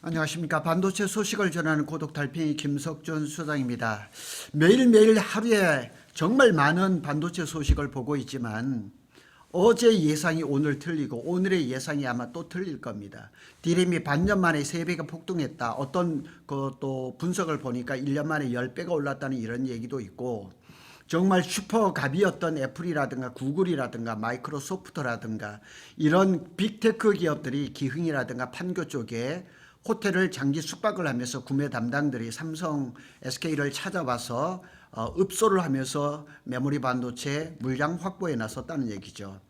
안녕하십니까. 반도체 소식을 전하는 고독 달팽이 김석준 수장입니다. 매일매일 하루에 정말 많은 반도체 소식을 보고 있지만 어제 예상이 오늘 틀리고 오늘의 예상이 아마 또 틀릴 겁니다. 디램이 반년 만에 3배가 폭등했다. 어떤 또 분석을 보니까 1년 만에 10배가 올랐다는 이런 얘기도 있고, 정말 슈퍼갑이었던 애플이라든가 구글이라든가 마이크로소프트라든가 이런 빅테크 기업들이 기흥이라든가 판교 쪽에 호텔을 장기 숙박을 하면서 구매 담당들이 삼성, SK를 찾아와서 읍소를 하면서 메모리 반도체 물량 확보에 나섰다는 얘기죠.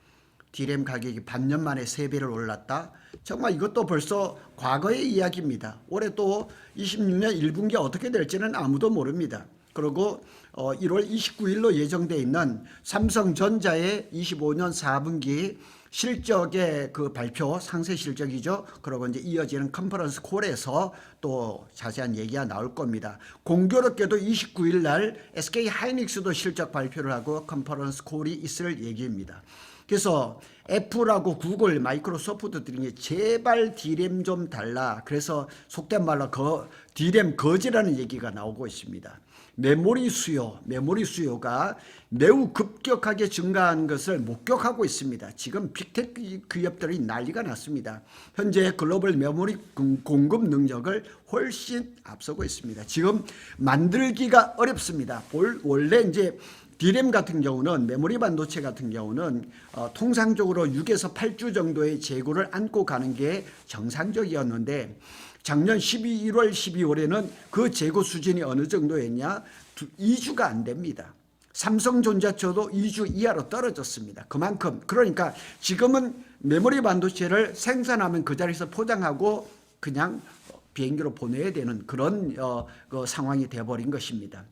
D램 가격이 반년 만에 3배를 올랐다. 정말 이것도 벌써 과거의 이야기입니다. 올해 또 26년 1분기 어떻게 될지는 아무도 모릅니다. 그리고 1월 29일로 예정되어 있는 삼성전자의 25년 4분기 실적의 그 발표, 상세 실적이죠. 그리고 이제 이어지는 컨퍼런스 콜에서 또 자세한 얘기가 나올 겁니다. 공교롭게도 29일 날 SK 하이닉스도 실적 발표를 하고 컨퍼런스 콜이 있을 얘기입니다. 그래서 애플하고 구글, 마이크로소프트들이 제발 D램 좀 달라. 그래서 속된 말로 D램 거지라는 얘기가 나오고 있습니다. 메모리 수요가 매우 급격하게 증가한 것을 목격하고 있습니다. 지금 빅테크 기업들이 난리가 났습니다. 현재 글로벌 메모리 공급 능력을 훨씬 앞서고 있습니다. 지금 만들기가 어렵습니다. 원래 이제 D램 같은 경우는, 메모리 반도체 같은 경우는 통상적으로 6에서 8주 정도의 재고를 안고 가는 게 정상적이었는데, 작년 1월 12월에는 그 재고 수준이 어느 정도였냐? 2주가 안 됩니다. 삼성전자처도 2주 이하로 떨어졌습니다. 그만큼, 그러니까 지금은 메모리 반도체를 생산하면 그 자리에서 포장하고 그냥 비행기로 보내야 되는 그런 그 상황이 되어버린 것입니다.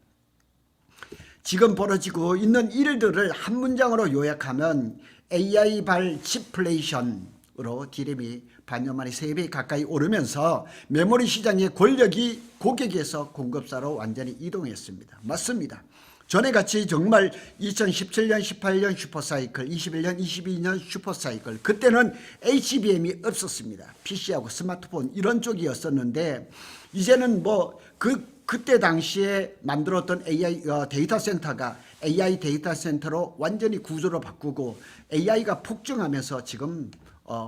지금 벌어지고 있는 일들을 한 문장으로 요약하면 AI발 칩플레이션으로 D램이 반년 만에 3배 가까이 오르면서 메모리 시장의 권력이 고객에서 공급사로 완전히 이동했습니다. 맞습니다. 전에 같이 정말 2017년, 18년 슈퍼사이클, 21년, 22년 슈퍼사이클, 그때는 HBM이 없었습니다. PC하고 스마트폰 이런 쪽이었었는데, 이제는 그때 당시에 만들었던 AI 데이터 센터가 AI 데이터 센터로 완전히 구조를 바꾸고 AI가 폭증하면서 지금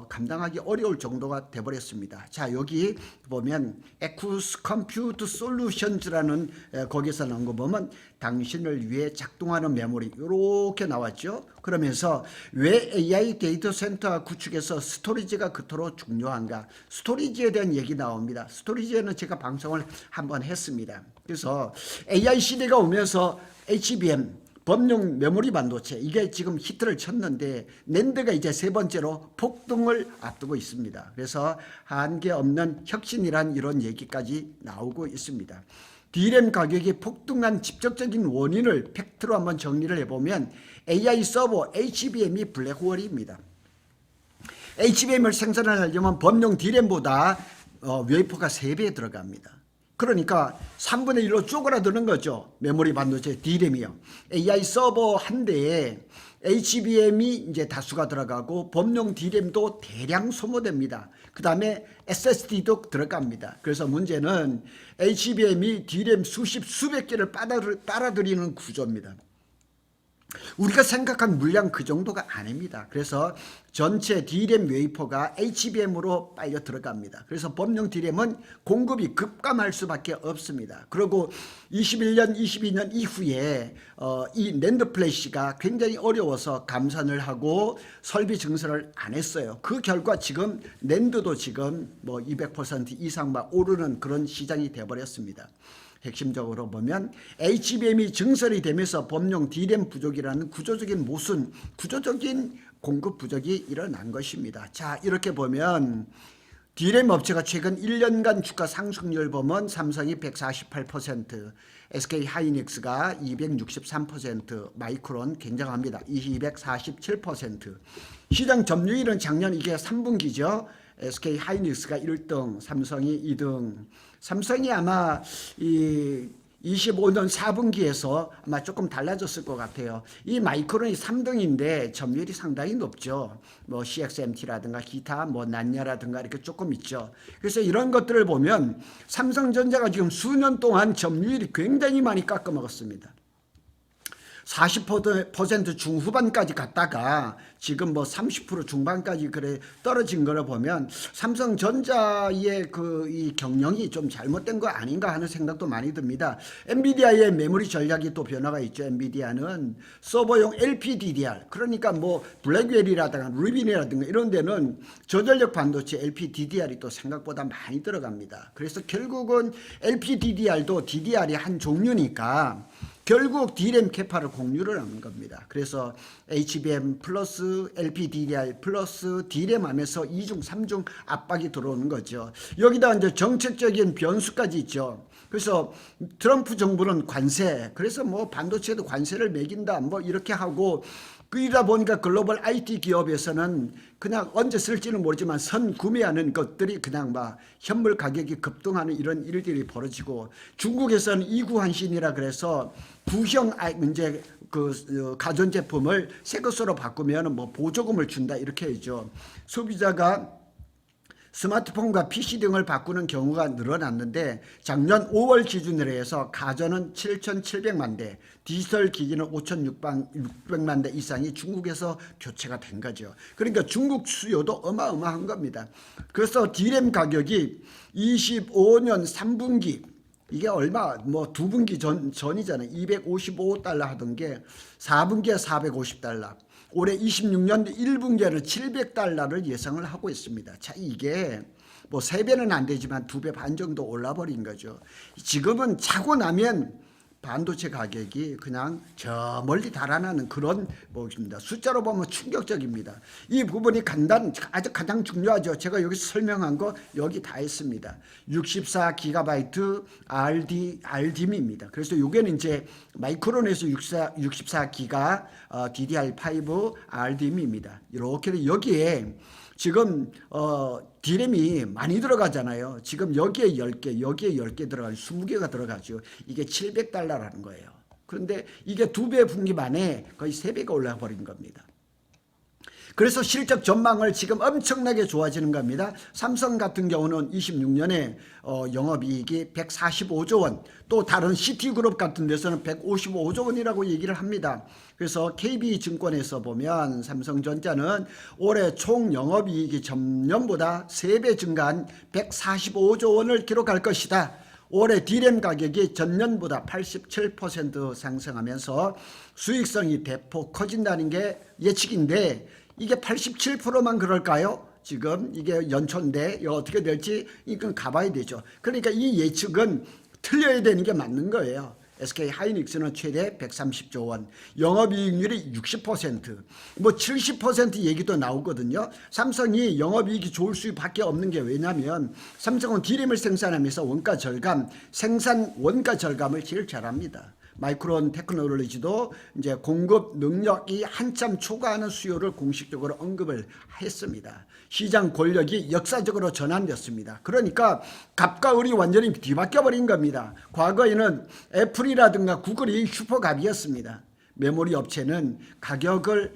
감당하기 어려울 정도가 되어버렸습니다. 자, 여기 보면 에쿠스 컴퓨트 솔루션즈라는 거기서 나온 거 보면 당신을 위해 작동하는 메모리 이렇게 나왔죠. 그러면서 왜 AI 데이터 센터 구축에서 스토리지가 그토록 중요한가? 스토리지에 대한 얘기 나옵니다. 스토리지에는 제가 방송을 한번 했습니다. 그래서 AI 시대가 오면서 HBM 범용 메모리 반도체 이게 지금 히트를 쳤는데, 낸드가 이제 3번째로 폭등을 앞두고 있습니다. 그래서 한계 없는 혁신이란 이런 얘기까지 나오고 있습니다. D램 가격이 폭등한 직접적인 원인을 팩트로 한번 정리를 해보면 AI 서버 HBM이 블랙홀입니다. HBM을 생산하려면 범용 D램보다 웨이퍼가 3배 들어갑니다. 그러니까 3분의 1로 쪼그라드는 거죠. 메모리 반도체 D램이요. AI 서버 한 대에 HBM이 이제 다수가 들어가고 범용 D램도 대량 소모됩니다. 그 다음에 SSD도 들어갑니다. 그래서 문제는 HBM이 D램 수백 개를 빨아들이는 구조입니다. 우리가 생각한 물량 그 정도가 아닙니다. 그래서 전체 D램 웨이퍼가 HBM으로 빨려 들어갑니다. 그래서 범용 D램은 공급이 급감할 수밖에 없습니다. 그리고 21년, 22년 이후에 이 낸드 플래시가 굉장히 어려워서 감산을 하고 설비 증설을 안 했어요. 그 결과 지금 낸드도 지금 200% 이상 막 오르는 그런 시장이 되어버렸습니다. 핵심적으로 보면 HBM이 증설이 되면서 범용 D램 부족이라는 구조적인 공급 부족이 일어난 것입니다. 자, 이렇게 보면 D램 업체가 최근 1년간 주가 상승률 보면 삼성이 148%, SK 하이닉스가 263%, 마이크론 굉장합니다. 247%. 시장 점유율은 작년 이게 3분기죠. SK 하이닉스가 1등, 삼성이 2등. 삼성이 아마 25년 4분기에서 아마 조금 달라졌을 것 같아요. 이 마이크론이 3등인데 점유율이 상당히 높죠. 뭐 CXMT라든가 기타 뭐 난야라든가 이렇게 조금 있죠. 그래서 이런 것들을 보면 삼성전자가 지금 수년 동안 점유율이 굉장히 많이 깎아먹었습니다. 40% 중후반까지 갔다가 지금 뭐 30% 중반까지 그래 떨어진 거를 보면 삼성전자의 이 경영이 좀 잘못된 거 아닌가 하는 생각도 많이 듭니다. 엔비디아의 메모리 전략이 또 변화가 있죠. 엔비디아는 서버용 LPDDR, 그러니까 뭐 블랙웰이라든가 루빈이라든가 이런 데는 저전력 반도체 LPDDR이 또 생각보다 많이 들어갑니다. 그래서 결국은 LPDDR도 DDR이 한 종류니까 결국 D램 캐파를 공유를 하는 겁니다. 그래서 HBM 플러스 LPDDR 플러스 D램 하면서 2중 3중 압박이 들어오는 거죠. 여기다 이제 정책적인 변수까지 있죠. 그래서 트럼프 정부는 관세, 그래서 뭐 반도체도 관세를 매긴다 뭐 이렇게 하고, 그러다 보니까 글로벌 IT 기업에서는 그냥 언제 쓸지는 모르지만 선 구매하는 것들이 그냥 막 현물 가격이 급등하는 이런 일들이 벌어지고, 중국에서는 이구환신이라 그래서 구형 이제 그 가전제품을 새 것으로 바꾸면 뭐 보조금을 준다 이렇게 하죠. 소비자가 스마트폰과 PC 등을 바꾸는 경우가 늘어났는데 작년 5월 기준으로 해서 가전은 7,700만 대, 디지털 기기는 5,600만 대 이상이 중국에서 교체가 된 거죠. 그러니까 중국 수요도 어마어마한 겁니다. 그래서 D램 가격이 25년 3분기 이게 얼마 뭐 2분기 전이잖아요. 255달러 하던 게 4분기에 450달러. 올해 26년 1분기에는 700달러를 예상을 하고 있습니다. 자, 이게 뭐 3배는 안 되지만 2배 반 정도 올라버린 거죠. 지금은 자고 나면 반도체 가격이 그냥 저 멀리 달아나는 그런 것입니다. 숫자로 보면 충격적입니다. 이 부분이 아주 가장 중요하죠. 제가 여기서 설명한 거 여기 다 했습니다. 64GB RDM입니다. 그래서 요게는 이제 마이크론에서 64GB DDR5 RDM입니다. 이렇게 여기에 지금 D램이 많이 들어가잖아요. 지금 여기에 10개, 여기에 10개 들어가면 20개가 들어가죠. 이게 700달러라는 거예요. 그런데 이게 2배 분기 만에 거의 3배가 올라 버린 겁니다. 그래서 실적 전망을 지금 엄청나게 좋아지는 겁니다. 삼성 같은 경우는 26년에 영업이익이 145조 원, 또 다른 CT그룹 같은 데서는 155조 원이라고 얘기를 합니다. 그래서 KB증권에서 보면 삼성전자는 올해 총 영업이익이 전년보다 3배 증가한 145조 원을 기록할 것이다. 올해 D램 가격이 전년보다 87% 상승하면서 수익성이 대폭 커진다는 게 예측인데, 이게 87%만 그럴까요? 지금 이게 연초인데 어떻게 될지 이건 가봐야 되죠. 그러니까 이 예측은 틀려야 되는 게 맞는 거예요. SK 하이닉스는 최대 130조 원, 영업이익률이 60%, 뭐 70% 얘기도 나오거든요. 삼성이 영업이익이 좋을 수밖에 없는 게 왜냐하면 삼성은 D램을 생산하면서 원가 절감, 생산 원가 절감을 제일 잘합니다. 마이크론 테크놀로지도 이제 공급 능력이 한참 초과하는 수요를 공식적으로 언급을 했습니다. 시장 권력이 역사적으로 전환됐습니다. 그러니까 갑과 을이 완전히 뒤바뀌어 버린 겁니다. 과거에는 애플이라든가 구글이 슈퍼갑이었습니다. 메모리 업체는 가격을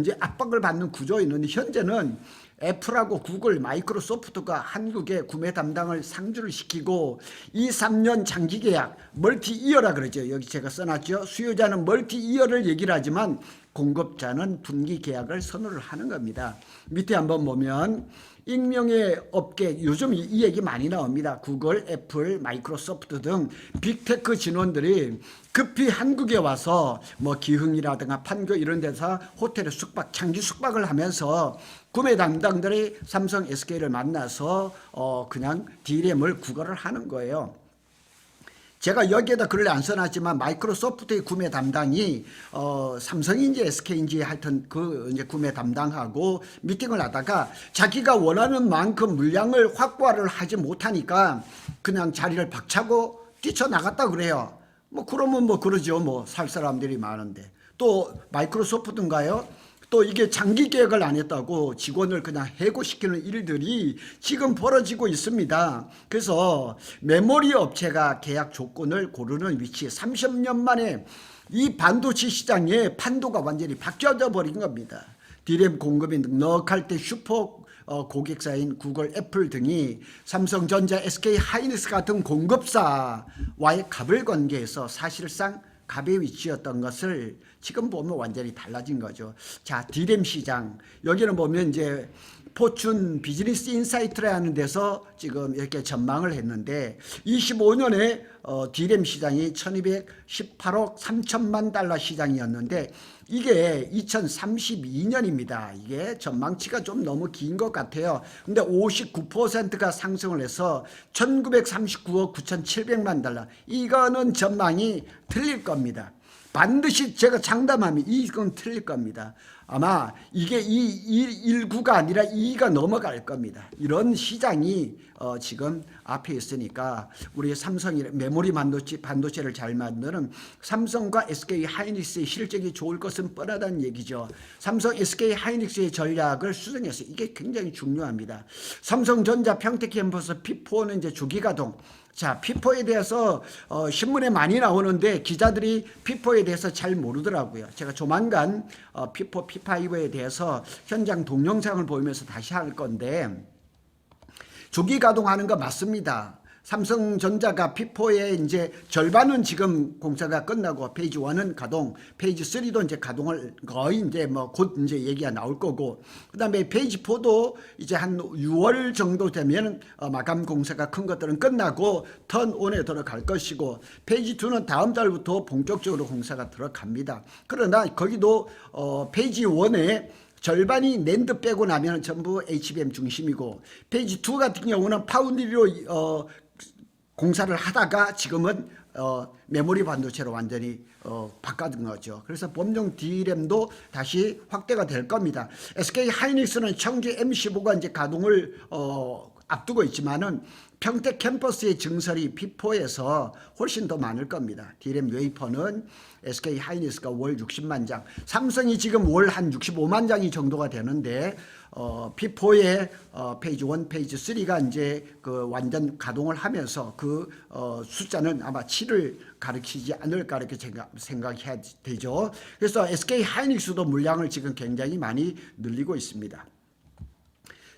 이제 압박을 받는 구조였는데, 현재는 애플하고 구글, 마이크로소프트가 한국에 구매 담당을 상주를 시키고 2, 3년 장기 계약, 멀티 이어라 그러죠. 여기 제가 써놨죠. 수요자는 멀티 이어를 얘기를 하지만 공급자는 분기 계약을 선호를 하는 겁니다. 밑에 한번 보면 익명의 업계, 요즘 이 얘기 많이 나옵니다. 구글, 애플, 마이크로소프트 등 빅테크 진원들이 급히 한국에 와서 뭐 기흥이라든가 판교 이런 데서 호텔에 숙박, 장기 숙박을 하면서 구매 담당들이 삼성, SK를 만나서 그냥 D램을 구걸을 하는 거예요. 제가 여기에다 글을 안 써놨지만 마이크로소프트의 구매 담당이 삼성인지 SK인지 하여튼 그 이제 구매 담당하고 미팅을 하다가 자기가 원하는 만큼 물량을 확보를 하지 못하니까 그냥 자리를 박차고 뛰쳐나갔다 그래요. 뭐 그러면 뭐 그러죠. 뭐 살 사람들이 많은데. 또 마이크로소프트인가요? 또 이게 장기 계획을 안 했다고 직원을 그냥 해고시키는 일들이 지금 벌어지고 있습니다. 그래서 메모리 업체가 계약 조건을 고르는 위치, 30년 만에 이 반도체 시장의 판도가 완전히 바뀌어져 버린 겁니다. D램 공급이 넉넉할 때 슈퍼 고객사인 구글, 애플 등이 삼성전자, SK 하이닉스 같은 공급사와의 갑을 관계에서 사실상 갑의 위치였던 것을 지금 보면 완전히 달라진 거죠. 자, D램 시장, 여기는 보면 이제 포춘 비즈니스 인사이트라는 데서 지금 이렇게 전망을 했는데 25년에 D램 시장이 1218억 3천만 달러 시장이었는데 이게 2032년입니다. 이게 전망치가 좀 너무 긴 것 같아요. 근데 59%가 상승을 해서 1939억 9,700만 달러. 이거는 전망이 틀릴 겁니다. 반드시 제가 장담하면 이건 틀릴 겁니다. 아마 이게 19가 아니라 2가 넘어갈 겁니다. 이런 시장이 지금 앞에 있으니까 우리 삼성이 메모리 반도체를 잘 만드는 삼성과 SK 하이닉스의 실적이 좋을 것은 뻔하다는 얘기죠. 삼성 SK 하이닉스의 전략을 수정해서 이게 굉장히 중요합니다. 삼성전자 평택캠퍼스 P4는 이제 주기가동. 자, P4에 대해서 신문에 많이 나오는데 기자들이 P4에 대해서 잘 모르더라고요. 제가 조만간 P4, P5에 대해서 현장 동영상을 보이면서 다시 할 건데 조기 가동하는 거 맞습니다. 삼성전자가 P4의 이제 절반은 지금 공사가 끝나고 페이지 1은 가동, 페이지 3도 이제 가동을 거의 이제 뭐 곧 이제 얘기가 나올 거고, 그다음에 페이지 4도 이제 한 6월 정도 되면 마감 공사가 큰 것들은 끝나고 턴온에 들어갈 것이고, 페이지 2는 다음 달부터 본격적으로 공사가 들어갑니다. 그러나 거기도 페이지 1에 절반이 낸드 빼고 나면 전부 HBM 중심이고, 페이지 2 같은 경우는 파운드리로 공사를 하다가 지금은 메모리 반도체로 완전히 바꿔둔 거죠. 그래서 범용 D램도 다시 확대가 될 겁니다. SK 하이닉스는 청주 M15가 이제 가동을 앞두고 있지만은 평택 캠퍼스의 증설이 P4에서 훨씬 더 많을 겁니다. D램 웨이퍼는 SK 하이닉스가 월 60만 장, 삼성이 지금 월 한 65만 장이 정도가 되는데 P4의 페이지 1, 페이지 3가 이제 그 완전 가동을 하면서 그 숫자는 아마 7을 가리키지 않을까 이렇게 생각해야 되죠. 그래서 SK 하이닉스도 물량을 지금 굉장히 많이 늘리고 있습니다.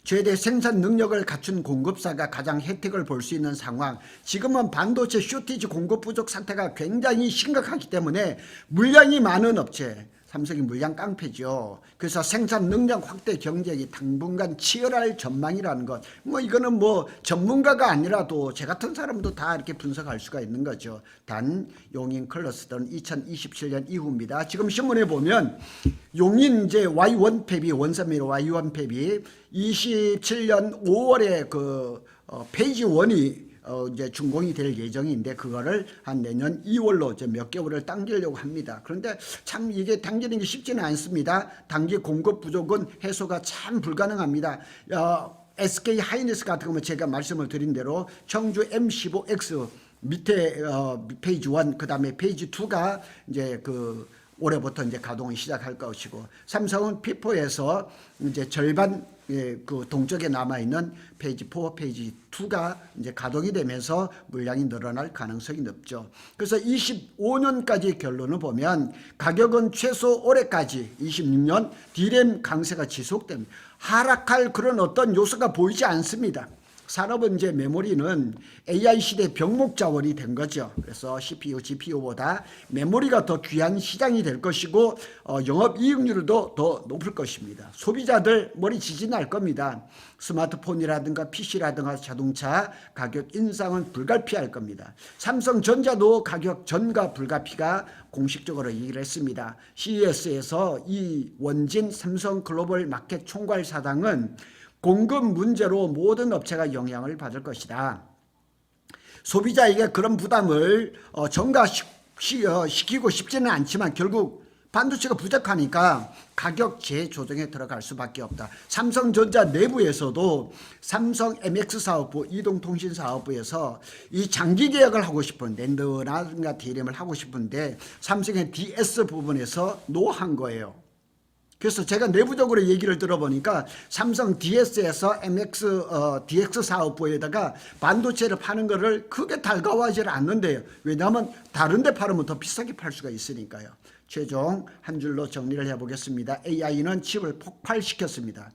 최대 생산 능력을 갖춘 공급사가 가장 혜택을 볼 수 있는 상황. 지금은 반도체 쇼티지 공급 부족 상태가 굉장히 심각하기 때문에 물량이 많은 업체, 삼성이 물량 깡패죠. 그래서 생산 능력 확대 경쟁이 당분간 치열할 전망이라는 것. 뭐 이거는 뭐 전문가가 아니라도 제 같은 사람도 다 이렇게 분석할 수가 있는 거죠. 단 용인 클러스터는 2027년 이후입니다. 지금 신문에 보면 용인 이제 Y1 팹이 원산미로 Y1 팹이 27년 5월에 그 페이지 1이 이제 준공이 될 예정인데 그거를 한 내년 2월로 이제 몇 개월을 당기려고 합니다. 그런데 참 이게 당기는 게 쉽지는 않습니다. 단기 공급 부족은 해소가 참 불가능합니다. SK 하이닉스 같은 경우는 제가 말씀을 드린 대로 청주 M15X 밑에 페이지 1, 그 다음에 페이지 2가 이제 그 올해부터 이제 가동을 시작할 것이고, 삼성은 P4에서 이제 절반 그 동쪽에 남아 있는 페이지 4, 페이지 2가 이제 가동이 되면서 물량이 늘어날 가능성이 높죠. 그래서 25년까지 결론을 보면 가격은 최소 올해까지 26년 D램 강세가 지속됩니다. 하락할 그런 어떤 요소가 보이지 않습니다. 산업은 이제 메모리는 AI 시대 병목 자원이 된 거죠. 그래서 CPU, GPU보다 메모리가 더 귀한 시장이 될 것이고 영업 이익률도 더 높을 것입니다. 소비자들 머리 지진 날 겁니다. 스마트폰이라든가 PC라든가 자동차 가격 인상은 불가피할 겁니다. 삼성전자도 가격 전가 불가피가 공식적으로 얘기를 했습니다. CES에서 이원진 삼성 글로벌 마켓 총괄 사장은 공급 문제로 모든 업체가 영향을 받을 것이다. 소비자에게 그런 부담을 전가시키고 싶지는 않지만 결국 반도체가 부족하니까 가격 재조정에 들어갈 수밖에 없다. 삼성전자 내부에서도 삼성 MX 사업부, 이동통신 사업부에서 이 장기 계약을 하고 싶은 낸드라든가 D램을 하고 싶은데 삼성의 DS 부분에서 노한 거예요. 그래서 제가 내부적으로 얘기를 들어보니까 삼성 DS에서 DX 사업부에다가 반도체를 파는 거를 크게 달가워하지 않는데요. 왜냐하면 다른 데 팔으면 더 비싸게 팔 수가 있으니까요. 최종 한 줄로 정리를 해보겠습니다. AI는 칩을 폭발시켰습니다.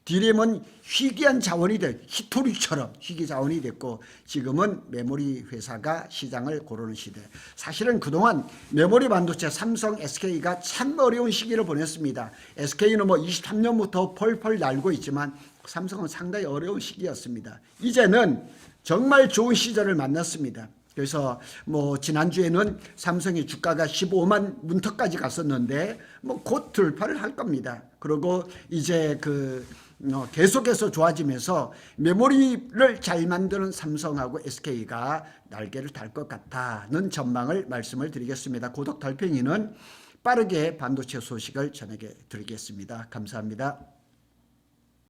D램은 희귀한 자원이 히토리처럼 희귀 자원이 됐고 지금은 메모리 회사가 시장을 고르는 시대. 사실은 그동안 메모리 반도체 삼성, SK가 참 어려운 시기를 보냈습니다. SK는 뭐 23년부터 펄펄 날고 있지만 삼성은 상당히 어려운 시기였습니다. 이제는 정말 좋은 시절을 만났습니다. 그래서 뭐 지난주에는 삼성의 주가가 15만 문턱까지 갔었는데 뭐 곧 돌파를 할 겁니다. 그리고 이제 계속해서 좋아지면서 메모리를 잘 만드는 삼성하고 SK가 날개를 달 것 같다는 전망을 말씀을 드리겠습니다. 고독 달팽이는 빠르게 반도체 소식을 전해 드리겠습니다. 감사합니다.